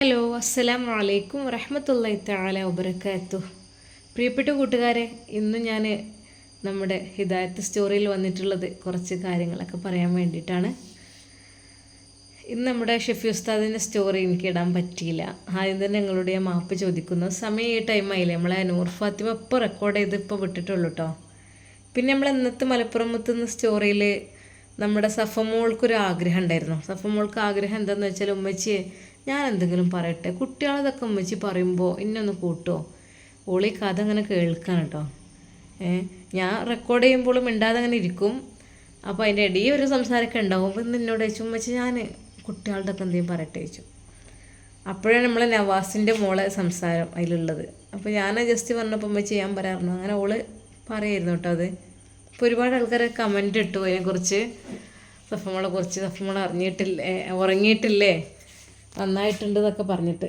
Hello, അസ്സലാമു അലൈക്കും വറഹ്മത്തുള്ളാഹി തആല വബറകാതുഹു. പ്രിയപ്പെട്ട കൂട്ടുകാരെ, ഇന്ന് ഞാൻ നമ്മുടെ ഹിദായത്ത് സ്റ്റോറിയിൽ വന്നിട്ടുള്ളത് കുറച്ച് കാര്യങ്ങളൊക്കെ പറയാൻ വേണ്ടിയിട്ടാണ്. ഇന്ന് നമ്മുടെ ഷെഫി ഉസ്താദിൻ്റെ സ്റ്റോറി എനിക്ക് ഇടാൻ പറ്റിയില്ല. ആദ്യം തന്നെ നിങ്ങളുടെ മാപ്പ് ചോദിക്കുന്നു. സമയം ഈ ടൈമായില്ലേ, നമ്മളെ നൂർ ഫാത്തിമ ഇപ്പോൾ റെക്കോർഡ് ചെയ്ത് ഇപ്പോൾ വിട്ടിട്ടുള്ളൂ കേട്ടോ. പിന്നെ നമ്മൾ ഇന്നത്തെ മലപ്പുറത്തുനിന്ന് സ്റ്റോറിയിൽ നമ്മുടെ സഫമോൾക്കൊരു ആഗ്രഹം ഉണ്ടായിരുന്നു. സഫമോൾക്ക് ആഗ്രഹം എന്താണെന്ന് വെച്ചാൽ, ഉമ്മച്ചിയെ ഞാൻ എന്തെങ്കിലും പറയട്ടെ, കുട്ടികളതൊക്കെ ഉമ്മച്ചി പറയുമ്പോൾ ഇന്നൊന്ന് കൂട്ടോ, ഓളി കഥ അങ്ങനെ കേൾക്കാൻ കേട്ടോ. ഞാൻ റെക്കോർഡ് ചെയ്യുമ്പോഴും മിണ്ടാതെ അങ്ങനെ ഇരിക്കും. അപ്പോൾ അതിൻ്റെ ഇടയിൽ ഒരു സംസാരമൊക്കെ ഉണ്ടാവും. ഇന്ന് എന്നോട് ചോദിച്ചു, ഉമ്മച്ചി ഞാൻ കുട്ടികളുടെയൊക്കെ എന്തെങ്കിലും പറയട്ടെ ചോദിച്ചു. അപ്പോഴാണ് നമ്മളെ നവാസിൻ്റെ മോളെ സംസാരം അതിലുള്ളത്. അപ്പോൾ ഞാൻ ജസ്റ്റ് പറഞ്ഞപ്പോൾ ഉമ്മച്ചി ഞാൻ പറയാറുണ്ട്, അങ്ങനെ ഓള് പറയായിരുന്നു കേട്ടോ. അത് ഇപ്പോൾ ഒരുപാട് ആൾക്കാർ കമൻ്റ് ഇട്ടു അതിനെക്കുറിച്ച്. സഫമോളെ കുറിച്ച്, സഫമോളെ ഉറങ്ങിയിട്ടില്ലേ, നന്നായിട്ടുണ്ട് എന്നൊക്കെ പറഞ്ഞിട്ട്.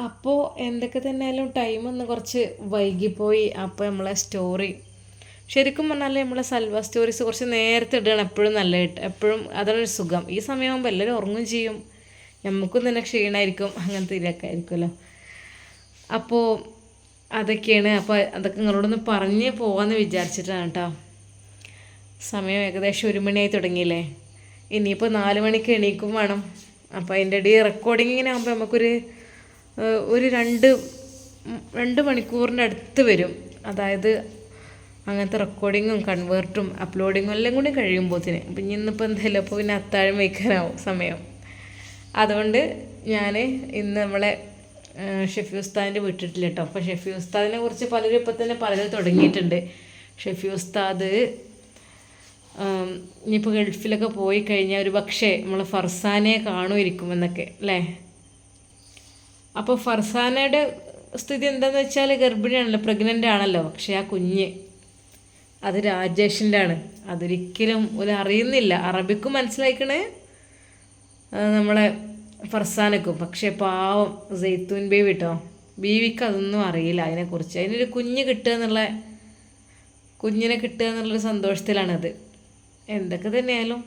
അപ്പോൾ എന്തൊക്കെ തന്നെയായാലും ടൈമൊന്ന് കുറച്ച് വൈകിപ്പോയി. അപ്പോൾ നമ്മളെ സ്റ്റോറി ശരിക്കും പറഞ്ഞാൽ നമ്മളെ സൽവ സ്റ്റോറീസ് കുറച്ച് നേരത്തെ ഇടുകയാണ് എപ്പോഴും നല്ലതായിട്ട്. എപ്പോഴും അതൊരു സുഖം. ഈ സമയമാകുമ്പോൾ എല്ലാവരും ഉറങ്ങും ചെയ്യും, നമുക്കും തന്നെ ക്ഷീണമായിരിക്കും, അങ്ങനത്തെ ഇതിലൊക്കെ ആയിരിക്കുമല്ലോ. അപ്പോൾ അതൊക്കെയാണ്. അപ്പോൾ അതൊക്കെ നിങ്ങളോടൊന്ന് പറഞ്ഞ് പോകാമെന്ന് വിചാരിച്ചിട്ടാണ് കേട്ടോ. സമയം ഏകദേശം 1 മണിയായി തുടങ്ങിയില്ലേ. ഇനിയിപ്പോൾ 4 മണിക്ക് എണീക്കും വേണം. അപ്പോൾ അതിൻ്റെ ഇടയിൽ റെക്കോർഡിങ്ങിനെ ആകുമ്പോൾ നമുക്കൊരു രണ്ട് മണിക്കൂറിൻ്റെ അടുത്ത് വരും. അതായത് അങ്ങനത്തെ റെക്കോർഡിങ്ങും കൺവേർട്ടും അപ്ലോഡിങ്ങും എല്ലാം കൂടി കഴിയുമ്പോഴത്തേന്. അപ്പം ഇന്നിപ്പോൾ എന്തായാലും അപ്പോൾ പിന്നെ അത്താഴം വയ്ക്കാനാവും സമയം. അതുകൊണ്ട് ഞാൻ ഇന്ന് നമ്മളെ ഷെഫി ഉസ്താദിൻ്റെ വിട്ടിട്ടില്ല കേട്ടോ. അപ്പോൾ ഷെഫി ഉസ്താദിനെ കുറിച്ച് പലരും ഇപ്പം തന്നെ പലരും തുടങ്ങിയിട്ടുണ്ട്. ഷെഫി ഉസ്താദ് ഇനിയിപ്പോൾ ഗൾഫിലൊക്കെ പോയി കഴിഞ്ഞാൽ ഒരു പക്ഷേ നമ്മൾ ഫർസാനയെ കാണുമായിരിക്കുമെന്നൊക്കെ അല്ലേ. അപ്പോൾ ഫർസാനയുടെ സ്ഥിതി എന്താണെന്ന് വെച്ചാൽ ഗർഭിണിയാണല്ലോ, പ്രഗ്നൻ്റ് ആണല്ലോ. പക്ഷേ ആ കുഞ്ഞ് അത് രാജേഷിൻ്റെ ആണ്. അതൊരിക്കലും ഒരു അറിയുന്നില്ല. അറബിക്കും മനസ്സിലായിക്കണേ നമ്മളെ ഫർസാനക്കും. പക്ഷേ പാവം സൈത്തൂൻ ബീവി കേട്ടോ, ബീവിക്ക് അതൊന്നും അറിയില്ല അതിനെക്കുറിച്ച്. അതിനൊരു കുഞ്ഞിനെ കിട്ടുക എന്നുള്ളൊരു സന്തോഷത്തിലാണത്. എന്തൊക്കെ തന്നെയായാലും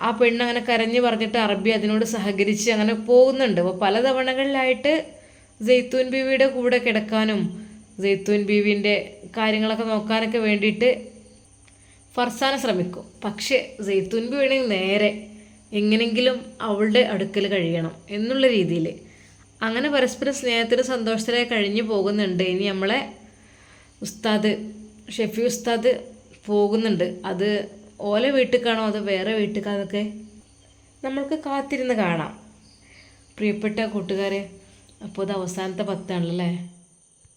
ആ പെണ്ണങ്ങനെ കരഞ്ഞ് പറഞ്ഞിട്ട് അറബി അതിനോട് സഹകരിച്ച് അങ്ങനെ പോകുന്നുണ്ട്. അപ്പോൾ പല തവണകളിലായിട്ട് സൈത്തൂൻ ബീവിയുടെ കൂടെ കിടക്കാനും സൈത്തൂൻ ബീവിൻ്റെ കാര്യങ്ങളൊക്കെ നോക്കാനൊക്കെ വേണ്ടിയിട്ട് ഫർസാന ശ്രമിക്കും. പക്ഷേ സൈത്തൂൻ ബീവി നേരെ എങ്ങനെയെങ്കിലും അവളുടെ അടുക്കൽ കഴിയണം എന്നുള്ള രീതിയിൽ അങ്ങനെ പരസ്പരം സ്നേഹത്തിന് സന്തോഷത്തിലായി കഴിഞ്ഞു പോകുന്നുണ്ട്. ഇനി നമ്മളെ ഉസ്താദ് ഷെഫി ഉസ്താദ് പോകുന്നുണ്ട്. അത് ഓലെ വീട്ടിലേക്കാണോ അതോ വേറെ വീട്ടിലേക്കാതൊക്കെ നമ്മൾക്ക് കാത്തിരുന്ന് കാണാം. പ്രിയപ്പെട്ട കൂട്ടുകാരെ, അപ്പോൾ ഇത് അവസാനത്തെ 10 ആണല്ലോ അല്ലേ.